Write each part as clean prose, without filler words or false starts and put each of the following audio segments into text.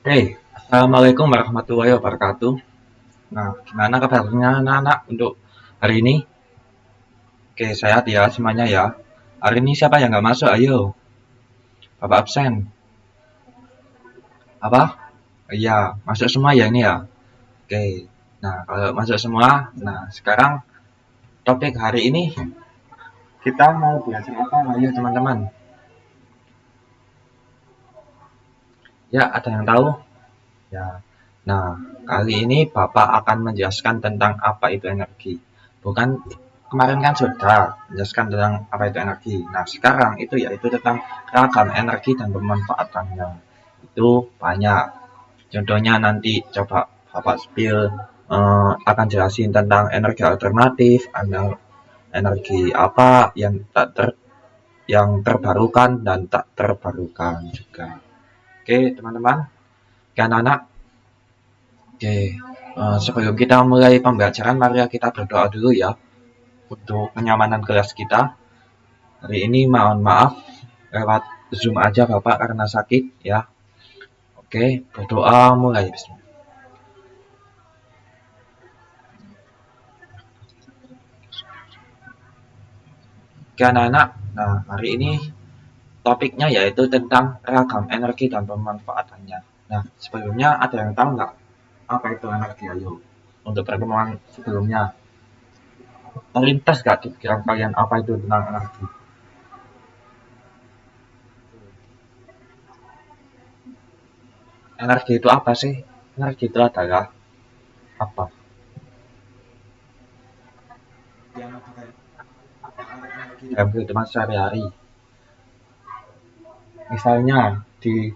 Hey, Assalamualaikum warahmatullahi wabarakatuh. Nah, gimana kabarnya anak-anak untuk hari ini? Oke, sehat ya semuanya ya. Hari ini siapa yang nggak masuk? Ayo, Bapak absen. Apa? Iya, masuk semua ya ini ya. Oke, nah kalau masuk semua, nah sekarang topik hari ini kita mau belajar apa? Ayo teman-teman. Ya, ada yang tahu? Ya. Nah, kali ini Bapak akan menjelaskan tentang apa itu energi. Bukan kemarin kan sudah menjelaskan tentang apa itu energi. Nah, sekarang itu yaitu tentang ragam energi dan pemanfaatannya. Itu banyak. Contohnya nanti coba Bapak spill akan jelasin tentang energi alternatif, energi apa yang terbarukan dan tak terbarukan juga. Oke, teman-teman, kan anak. Oke, sebelum kita mulai pembelajaran, mari kita berdoa dulu ya untuk kenyamanan kelas kita. Hari ini mohon maaf lewat Zoom aja Bapak karena sakit ya. Oke, berdoa mulai. Bismillah. Oke anak-anak, nah hari ini topiknya yaitu tentang ragam energi dan pemanfaatannya. Nah, sebelumnya ada yang tahu nggak apa itu energi? Ayo, untuk pertemuan sebelumnya, terlintas nggak di pikiran kalian apa itu tentang energi? Energi itu apa sih? Energi itu adalah apa? Dalam kehidupan sehari-hari. Misalnya di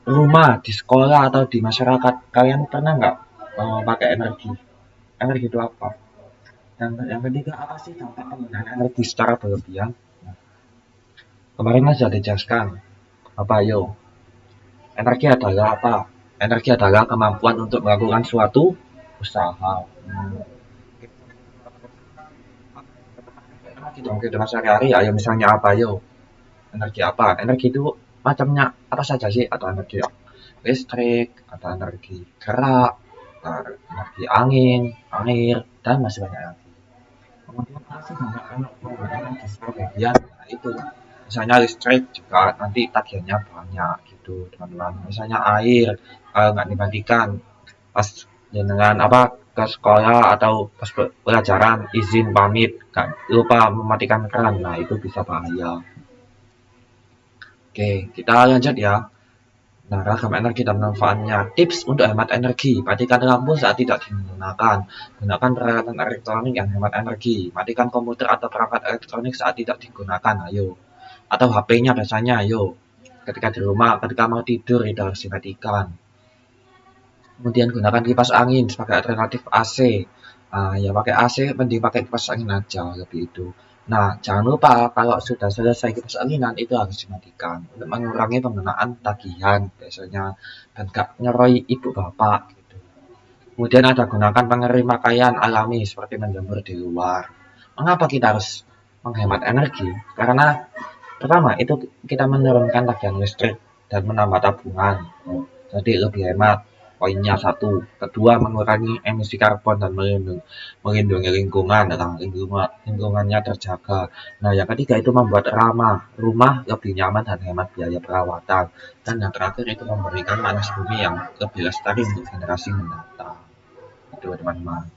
rumah, di sekolah atau di masyarakat, kalian pernah nggak pakai energi? Energi itu apa? Dan yang ketiga, apa sih dampak penggunaan energi secara berlebihan? Nah, kemarin aja dijelaskan. Apa yo? Energi adalah apa? Energi adalah kemampuan untuk melakukan suatu usaha. Energi dalam kehidupan sehari-hari, ayo misalnya apa yo? Energi apa? Energi itu macamnya apa saja sih? Atau energi listrik, atau energi gerak, energi angin, air, dan masih banyak lagi. Kemudian apa sih penggunaan energi sebagian? Nah itu, misalnya listrik juga nanti tagihannya banyak gitu teman-teman. Misalnya air nggak dimatikan pas dengan apa ke sekolah atau pas pelajaran izin pamit nggak lupa mematikan keran, nah itu bisa bahaya. Oke, kita lanjut ya. Nah, ragam energi dan manfaatnya. Tips untuk hemat energi. Matikan lampu saat tidak digunakan. Gunakan peralatan elektronik yang hemat energi. Matikan komputer atau perangkat elektronik saat tidak digunakan. Ayo. Atau HP-nya biasanya. Ayo. Ketika di rumah, ketika mau tidur, itu harus dimatikan. Kemudian gunakan kipas angin sebagai alternatif AC. Ya pakai AC, mending pakai kipas angin aja lebih itu. Nah, jangan lupa kalau sudah selesai kipas anginan itu harus dimatikan untuk mengurangi penggunaan tagihan biasanya dan gak nyeroi ibu bapak gitu. Kemudian ada gunakan pengering pakaian alami seperti menjemur di luar. Mengapa kita harus menghemat energi? Karena pertama itu kita menurunkan tagihan listrik dan menambah tabungan. Jadi lebih hemat. Poinnya satu. Kedua, mengurangi emisi karbon dan melindungi lingkungan. Nah, lingkungannya terjaga. Nah, yang ketiga itu membuat rumah lebih nyaman dan hemat biaya perawatan. Dan yang terakhir itu memberikan panas bumi yang lebih lestari untuk generasi mendatang. Itu teman-teman.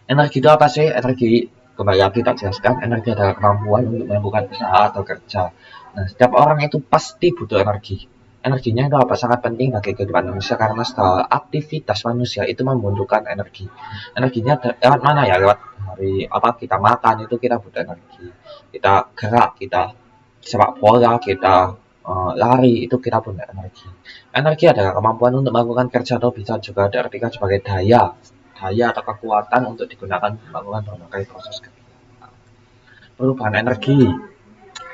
Energi itu apa sih? Energi kembali lagi kita jelaskan, energi adalah kemampuan untuk melakukan usaha atau kerja. Nah, setiap orang itu pasti butuh energi. Energinya itu apa? Sangat penting bagi kehidupan manusia karena segala aktivitas manusia itu membutuhkan energi. Energinya lewat mana ya? Lewat dari apa kita makan itu kita butuh energi. Kita gerak, kita sepak bola, kita lari itu kita punya energi. Energi adalah kemampuan untuk melakukan kerja atau bisa juga diartikan sebagai daya atau kekuatan untuk digunakan melakukan berbagai proses kegiatan. Perubahan energi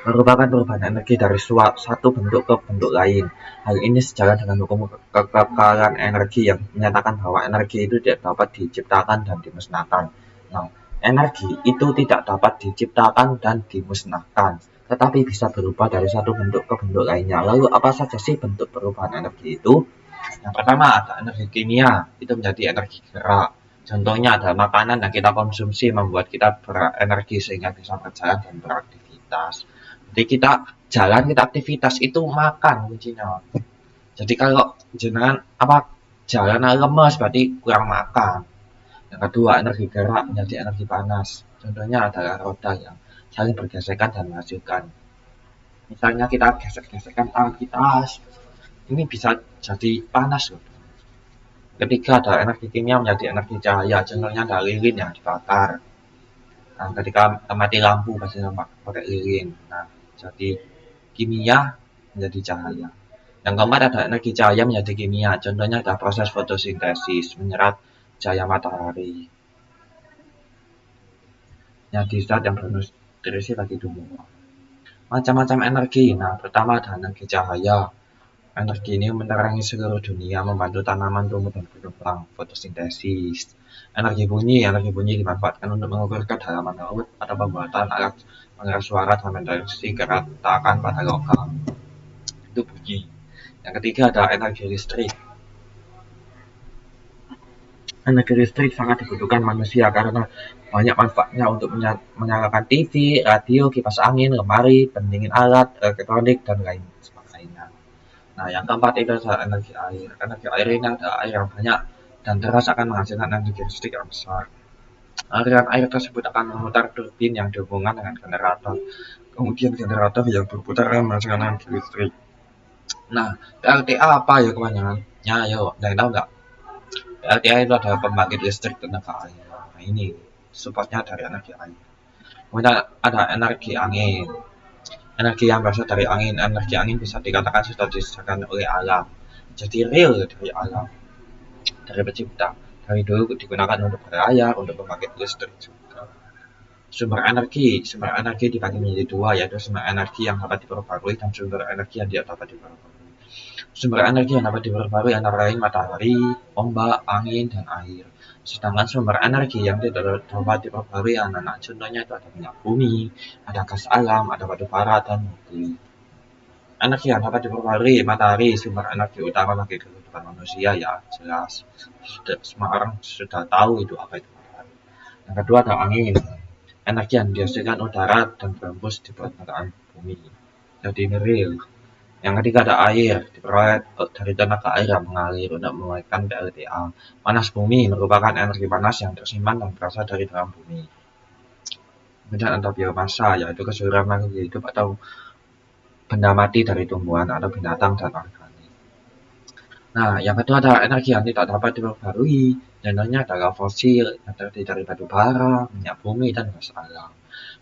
merupakan perubahan energi dari satu bentuk ke bentuk lain. Hal ini sejalan dengan hukum kekekalan energi yang menyatakan bahwa energi itu tidak dapat diciptakan dan dimusnahkan. Nah, energi itu tidak dapat diciptakan dan dimusnahkan. tetapi bisa berubah dari satu bentuk ke bentuk lainnya. Lalu apa saja sih bentuk perubahan energi itu? Yang pertama ada energi kimia, itu menjadi energi gerak. Contohnya ada makanan yang kita konsumsi membuat kita berenergi sehingga bisa berjalan dan beraktivitas. Jadi kita jalan, kita aktivitas itu makan kuncinya. Jadi kalau jenengan jalan lemes berarti kurang makan. Yang kedua, energi gerak menjadi energi panas. Contohnya adalah roda yang saling bergesekan dan menghasilkan. Misalnya kita gesek-gesekan tangan kita, ini bisa jadi panas loh. Ketiga, ada energi kimia menjadi energi cahaya. Contohnya ada lilin yang dibakar. Nah, ketika mati lampu pasti pakai lilin. Nah, jadi kimia menjadi cahaya. Yang keempat ada energi cahaya menjadi kimia. Contohnya ada proses fotosintesis, menyerap cahaya matahari. Yang di zat yang bernutrisi bagi tubuh. Macam-macam energi. Nah, pertama ada energi cahaya. Energi ini menerangi seluruh dunia, membantu tanaman tumbuh dan berkembang, fotosintesis. Energi bunyi dimanfaatkan untuk mengukur kedalaman laut atau pembuatan alat pengeras suara dan mendeteksi keretakan pada logam. Itu bunyi. Yang ketiga ada energi listrik. Energi listrik sangat dibutuhkan manusia karena banyak manfaatnya untuk menyalakan TV, radio, kipas angin, lemari, pendingin alat, elektronik, dan lain sebagainya. Nah, yang keempat itu adalah energi air. Energi air ini ada air yang banyak dan deras akan menghasilkan energi listrik yang besar. Aliran air tersebut akan memutar turbin yang dihubungkan dengan generator. Kemudian generator yang berputar akan menghasilkan energi listrik. Nah, PLTA apa ya kepanjangannya? Ayo, ada yang tahu nggak? PLTA itu adalah pembangkit listrik tenaga air. Nah, ini supportnya dari energi air. Kemudian ada energi angin. Energi yang berasal dari angin. Energi angin bisa dikatakan sudah disediakan oleh alam. Jadi real dari alam, dari pencipta. Dari dulu digunakan untuk berlayar, untuk pembangkit listrik juga. Sumber energi dibagi menjadi dua, yaitu sumber energi yang dapat diperbarui dan sumber energi yang tidak dapat diperbarui. Sumber energi yang dapat diperbarui antara lain matahari, ombak, angin, dan air. Sedangkan sumber energi yang tidak dapat diperbarui anak-anak contohnya itu ada minyak bumi, ada gas alam, ada batu bara, dan nuklir. Energi yang dapat diperbarui matahari, sumber energi utama bagi kehidupan manusia ya jelas. Semua orang sudah tahu itu apa itu matahari. Yang kedua ada angin. Energi yang dihasilkan udara dan berhembus di permukaan bumi. Jadi ini real. Yang ketiga ada air, diperoleh dari tenaga air yang mengalir untuk memulihkan PLTA. Panas bumi merupakan energi panas yang tersimpan dan berasal dari dalam bumi. Kemudian ada biomasa, yaitu keseluruhan makhluk hidup atau benda mati dari tumbuhan atau binatang dan organik. Nah, yang kedua adalah energi yang tidak dapat diperbarui. Contohnya adalah fosil, yang terdiri dari batu bara, minyak bumi, dan gas alam.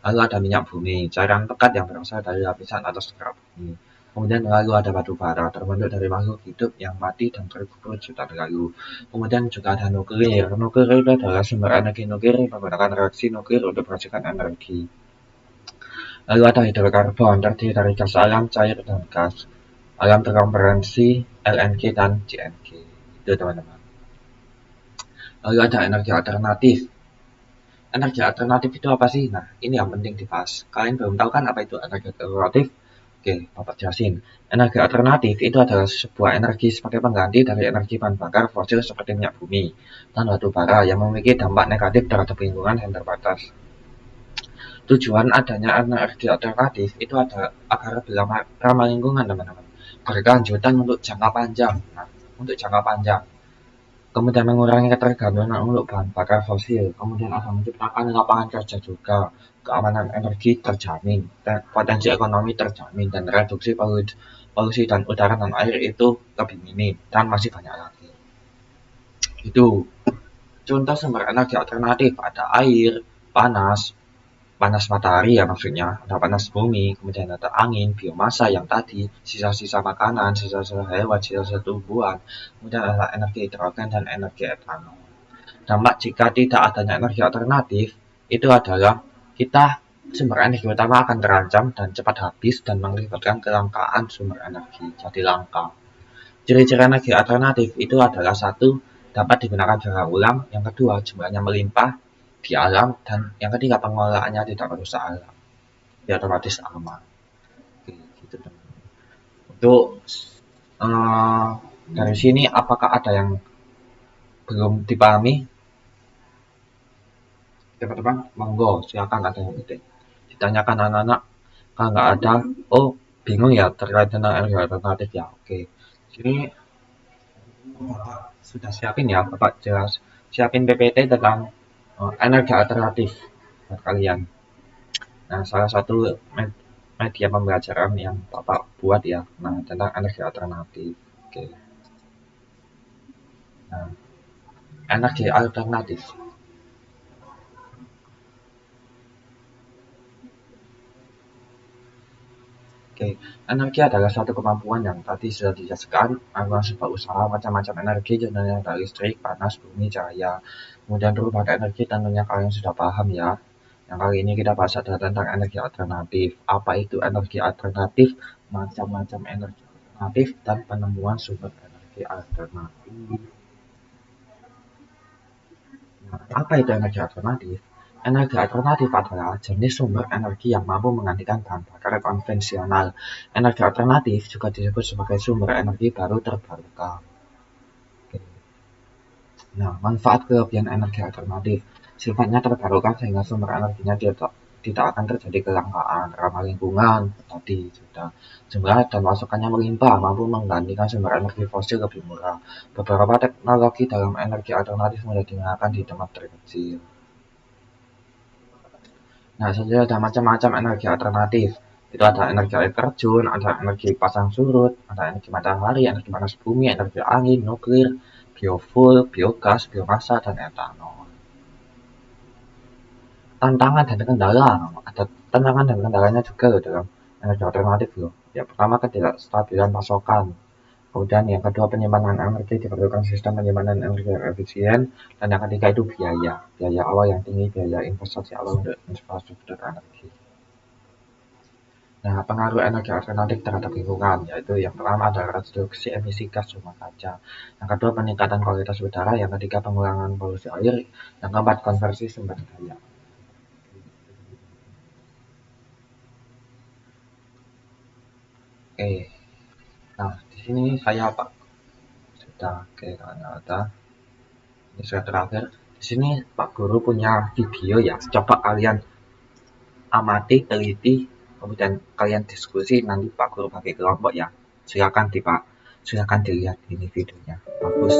Lalu ada minyak bumi, cairan pekat yang berasal dari lapisan atas kerak bumi. Kemudian lalu ada batu bara, terbentuk dari makhluk hidup yang mati dan terkubur jutaan lalu. Kemudian juga ada nuklir. Nuklir itu adalah sumber energi nuklir yang menggunakan reaksi nuklir untuk menghasilkan energi. Lalu ada hidrokarbon, terdiri dari gas alam, cair, dan gas alam terkompresi, LNG, dan CNG. Itu teman-teman. Lalu ada energi alternatif. Energi alternatif itu apa sih? Nah, ini yang penting dibahas. Kalian belum tahu kan apa itu energi alternatif? Oke, Bapak jelasin. Energi alternatif itu adalah sebuah energi sebagai pengganti dari energi bahan bakar fosil seperti minyak bumi dan batu bara yang memiliki dampak negatif terhadap lingkungan yang terbatas. Tujuan adanya energi alternatif itu ada agar lebih ramah lingkungan, teman-teman. Berkelanjutan untuk jangka panjang. Nah, untuk jangka panjang. Kemudian mengurangi ketergantungan untuk bahan bakar fosil. Kemudian ada menciptakan lapangan kerja juga. Keamanan energi terjamin, potensi ekonomi terjamin, dan reduksi polusi dan udara dan air itu lebih minim, dan masih banyak lagi. Itu contoh sumber energi alternatif, ada air, panas matahari ya maksudnya, ada panas bumi, kemudian ada angin, biomasa yang tadi, sisa-sisa makanan, sisa-sisa hewan, sisa-sisa tumbuhan, kemudian ada energi hidrogen dan energi etanol. Dampak jika tidak adanya energi alternatif itu adalah sumber energi utama akan terancam dan cepat habis dan mengakibatkan kelangkaan sumber energi, jadi langka. Ciri-ciri energi alternatif itu adalah satu, dapat digunakan secara ulang, yang kedua jumlahnya melimpah di alam, dan yang ketiga pengelolaannya tidak merusak alam, ya otomatis aman. Itu eh, dari sini apakah ada yang belum dipahami? Teman-teman, monggo silakan ada yang ditanyakan anak-anak. Kalau nggak ada, oh bingung ya terkait tentang energi alternatif ya. Oke, sini Bapak sudah siapin ya, Bapak jelas siapin PPT tentang energi alternatif buat kalian. Nah, salah satu media pembelajaran yang Bapak buat ya, nah tentang energi alternatif. Oke, nah energi alternatif. Oke, energi adalah suatu kemampuan yang tadi sudah dijelaskan, adalah sebuah usaha macam-macam energi, contohnya dari listrik, panas, bumi, cahaya. Kemudian perubahan energi tentunya kalian sudah paham ya. Yang kali ini kita bahas adalah tentang energi alternatif. Apa itu energi alternatif? Macam-macam energi alternatif dan penemuan sumber energi alternatif. Nah, apa itu energi alternatif? Energi alternatif adalah jenis sumber energi yang mampu menggantikan bahan bakar konvensional. Energi alternatif juga disebut sebagai sumber energi baru terbarukan. Nah, manfaat kelebihan energi alternatif sifatnya terbarukan sehingga sumber energinya tidak akan terjadi kelangkaan, ramah lingkungan, tadi sudah jumlah dan masukannya melimpah, mampu menggantikan sumber energi fosil lebih murah. Beberapa teknologi dalam energi alternatif mulai digunakan di tempat terkecil. Nah, saja ada macam-macam energi alternatif. Itu ada energi air terjun, ada energi pasang surut, ada energi matahari, energi panas bumi, energi angin, nuklir, biofuel, biogas, biomasa, dan etanol. Tantangan dan kendala, ada tantangan dan kendalanya juga loh dalam energi alternatif loh. Ya, pertama ketidakstabilan pasokan. Kemudian yang kedua penyimpanan energi, diperlukan sistem penyimpanan energi yang efisien. Dan yang ketiga itu biaya awal yang tinggi, biaya investasi awal untuk infrastruktur energi. Nah, pengaruh energi alternatif terhadap lingkungan, yaitu yang pertama adalah reduksi emisi gas rumah kaca, yang kedua peningkatan kualitas udara, yang ketiga pengurangan polusi air, yang keempat konversi sumber daya. Oke, nah di sini saya Pak sudah ada. Ini sudah terakhir. Di sini Pak Guru punya video ya. Coba kalian amati, teliti, kemudian kalian diskusi nanti Pak Guru bagi kelompok ya. Silakan dilihat ini videonya. Bagus.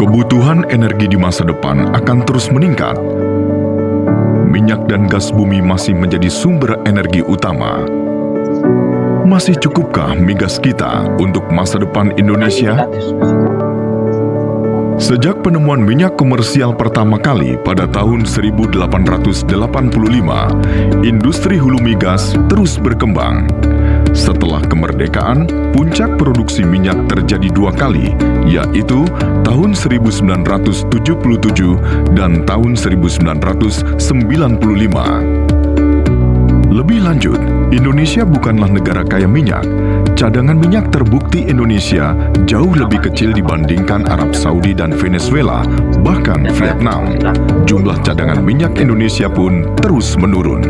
Kebutuhan energi di masa depan akan terus meningkat. Minyak dan gas bumi masih menjadi sumber energi utama. Masih cukupkah migas kita untuk masa depan Indonesia? Sejak penemuan minyak komersial pertama kali pada tahun 1885, industri hulu migas terus berkembang. Setelah kemerdekaan, puncak produksi minyak terjadi dua kali, yaitu tahun 1977 dan tahun 1995. Lebih lanjut, Indonesia bukanlah negara kaya minyak. Cadangan minyak terbukti Indonesia jauh lebih kecil dibandingkan Arab Saudi dan Venezuela, bahkan Vietnam. Jumlah cadangan minyak Indonesia pun terus menurun.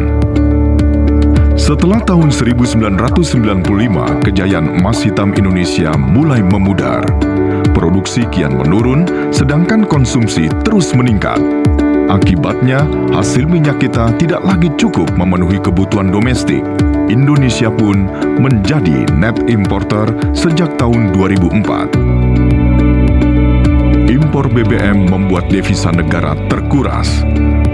Setelah tahun 1995, kejayaan emas hitam Indonesia mulai memudar. Produksi kian menurun, sedangkan konsumsi terus meningkat. Akibatnya, hasil minyak kita tidak lagi cukup memenuhi kebutuhan domestik. Indonesia pun menjadi net importer sejak tahun 2004. Impor BBM membuat devisa negara terkuras.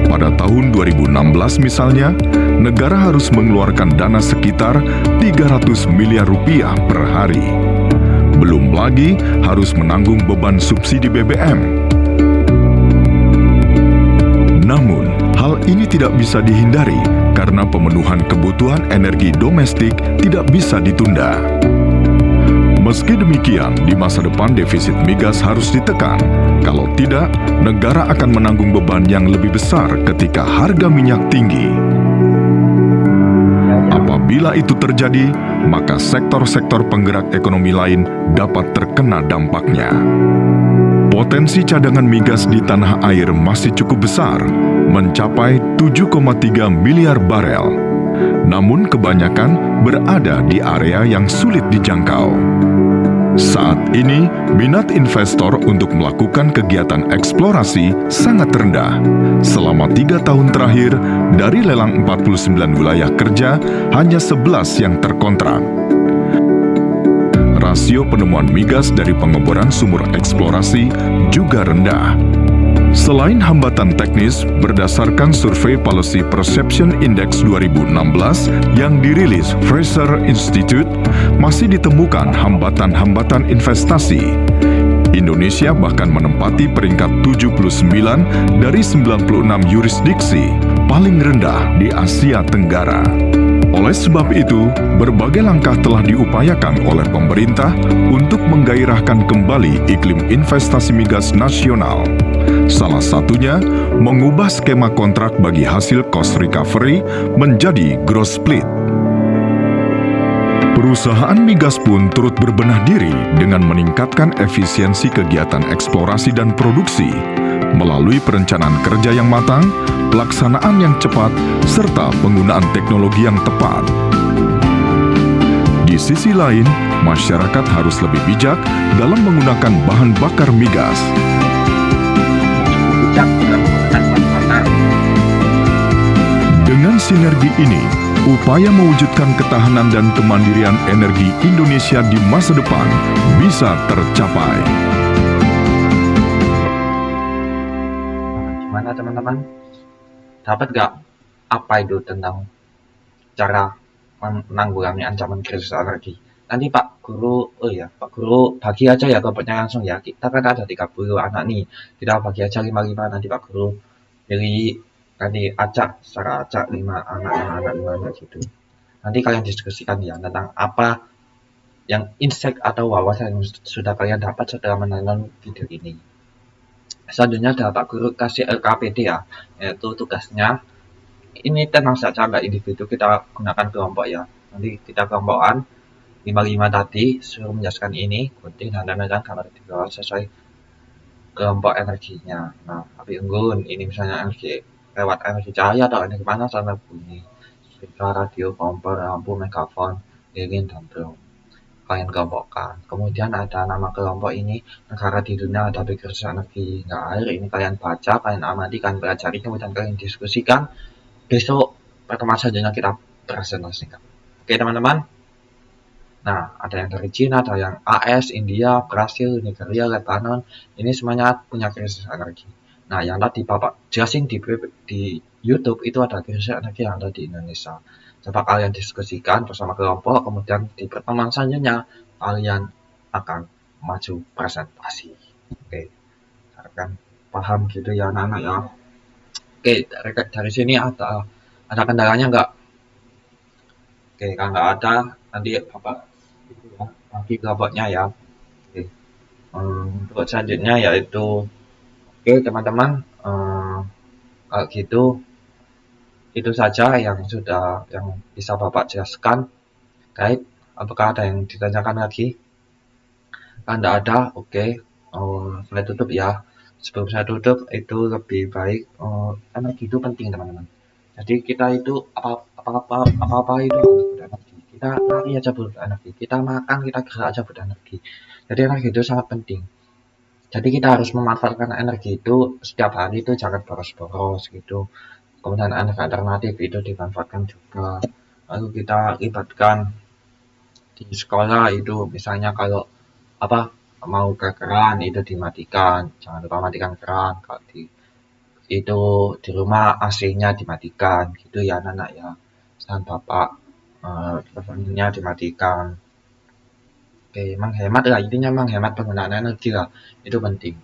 Pada tahun 2016 misalnya, negara harus mengeluarkan dana sekitar 300 miliar rupiah per hari. Belum lagi harus menanggung beban subsidi BBM. Namun, hal ini tidak bisa dihindari karena pemenuhan kebutuhan energi domestik tidak bisa ditunda. Meski demikian, di masa depan defisit migas harus ditekan. Kalau tidak, negara akan menanggung beban yang lebih besar ketika harga minyak tinggi. Apabila itu terjadi, maka sektor-sektor penggerak ekonomi lain dapat terkena dampaknya. Potensi cadangan migas di tanah air masih cukup besar, mencapai 7,3 miliar barel. namun kebanyakan berada di area yang sulit dijangkau. Saat ini, minat investor untuk melakukan kegiatan eksplorasi sangat rendah. Selama 3 tahun terakhir, dari lelang 49 wilayah kerja, hanya 11 yang terkontrak. Rasio penemuan migas dari pengeboran sumur eksplorasi juga rendah. Selain hambatan teknis, berdasarkan survei Policy Perception Index 2016 yang dirilis Fraser Institute, masih ditemukan hambatan-hambatan investasi. Indonesia bahkan menempati peringkat 79 dari 96 yurisdiksi, paling rendah di Asia Tenggara. Oleh sebab itu, berbagai langkah telah diupayakan oleh pemerintah untuk menggairahkan kembali iklim investasi migas nasional. Salah satunya, mengubah skema kontrak bagi hasil cost recovery menjadi gross split. Perusahaan migas pun turut berbenah diri dengan meningkatkan efisiensi kegiatan eksplorasi dan produksi melalui perencanaan kerja yang matang, pelaksanaan yang cepat, serta penggunaan teknologi yang tepat. Di sisi lain, masyarakat harus lebih bijak dalam menggunakan bahan bakar migas. Dengan sinergi ini, upaya mewujudkan ketahanan dan kemandirian energi Indonesia di masa depan bisa tercapai. Gimana teman-teman? Dapat gak apa itu tentang cara menanggulangi ancaman krisis energi? Nanti Pak Guru bagi aja ya kelompoknya langsung ya. Kita kan ada 30 anak nih, kita bagi aja 5-5, nanti Pak Guru pilih, nanti acak secara acak 5 anak gitu. Nanti kalian diskusikan ya tentang apa yang insight atau wawasan yang sudah kalian dapat setelah menonton video ini. Selanjutnya ada Pak Guru kasih LKPD ya, yaitu tugasnya ini tenang saja, nggak individu, kita gunakan kelompok ya. Nanti kita kelompokan 5-5 tadi, suruh menjelaskan ini, gunting dan lain-lain gambar di bawah sesuai kelompok energinya. Nah, api unggun ini misalnya energi lewat energi cahaya atau energi panas sama bunyi, speaker, radio, kompor, lampu, megafon, lilin, dan drum. Kalian kelompokkan. Kemudian ada nama kelompok ini, negara di dunia ada krisis energi nggak air. Ini kalian baca, kalian amati, kalian pelajari, kemudian kalian diskusikan. Besok pertemuan selanjutnya kita presentasikan. Oke teman-teman. Nah, ada yang dari Cina, ada yang AS, India, Brasil, Nigeria, Lebanon. Ini semuanya punya krisis energi. Nah, yang tadi Bapak jelasin di YouTube itu ada krisis energi yang ada di Indonesia. Coba kalian diskusikan bersama kelompok, kemudian di pertemuan selanjutnya kalian akan maju presentasi. Oke, harapkan paham gitu ya anak-anak ya. Oke, dari sini ada kendalanya nggak? Oke, kalau nggak ada, nanti Bapak itu ya, bagi kelompoknya ya. Oke, untuk selanjutnya yaitu, oke teman-teman, kalau gitu itu saja yang bisa Bapak jelaskan. Kait, apakah ada yang ditanyakan lagi? Kalau tidak ada, oke. Saya tutup ya. Sebelum saya tutup, itu lebih baik, energi itu penting teman-teman. Jadi kita itu apa-apa itu harus berenergi. Kita lari aja butuh energi. Kita makan, kita gerak aja butuh energi. Jadi energi itu sangat penting. Jadi kita harus memanfaatkan energi itu setiap hari, itu jangan boros-boros gitu. Kemudian energi alternatif itu dimanfaatkan juga. Lalu kita libatkan di sekolah itu, misalnya kalau mau ke keran itu dimatikan, jangan lupa matikan keran. Kalau di rumah AC-nya dimatikan gitu ya anak-anak ya. Dan Bapak teleponnya dimatikan. Oke, menghemat lah, intinya menghemat penggunaan energi lah, itu penting.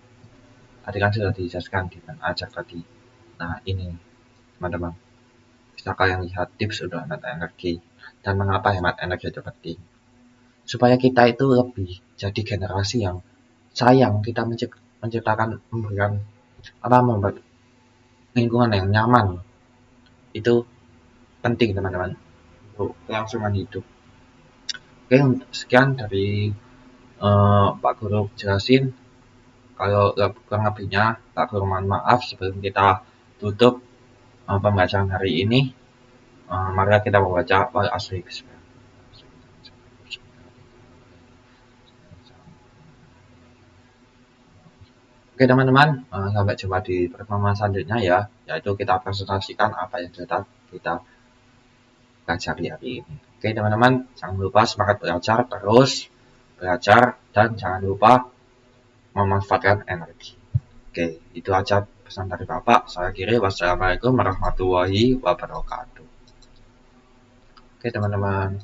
Tadi kan sudah dijelaskan di ajak tadi. Nah ini teman-teman, bisa kalian lihat tips untuk hemat energi dan mengapa hemat energi itu penting, supaya kita itu lebih jadi generasi yang sayang, kita memberikan membuat lingkungan yang nyaman. Itu penting teman-teman untuk kelangsungan hidup. Oke, sekian dari Pak Guru jelasin. Kalau kurang lebihnya Pak Guru mohon maaf. Sebelum kita tutup pembacaan hari ini, Mari kita membaca asli. Oke teman-teman, sampai jumpa di pertemuan selanjutnya ya, yaitu kita presentasikan apa yang sudah kita pelajari hari ini. Oke teman-teman, jangan lupa semangat belajar, terus belajar, dan jangan lupa memanfaatkan energi. Oke, itu aja pesan dari Bapak. Saya kira wassalamualaikum warahmatullahi wabarakatuh. Oke teman-teman.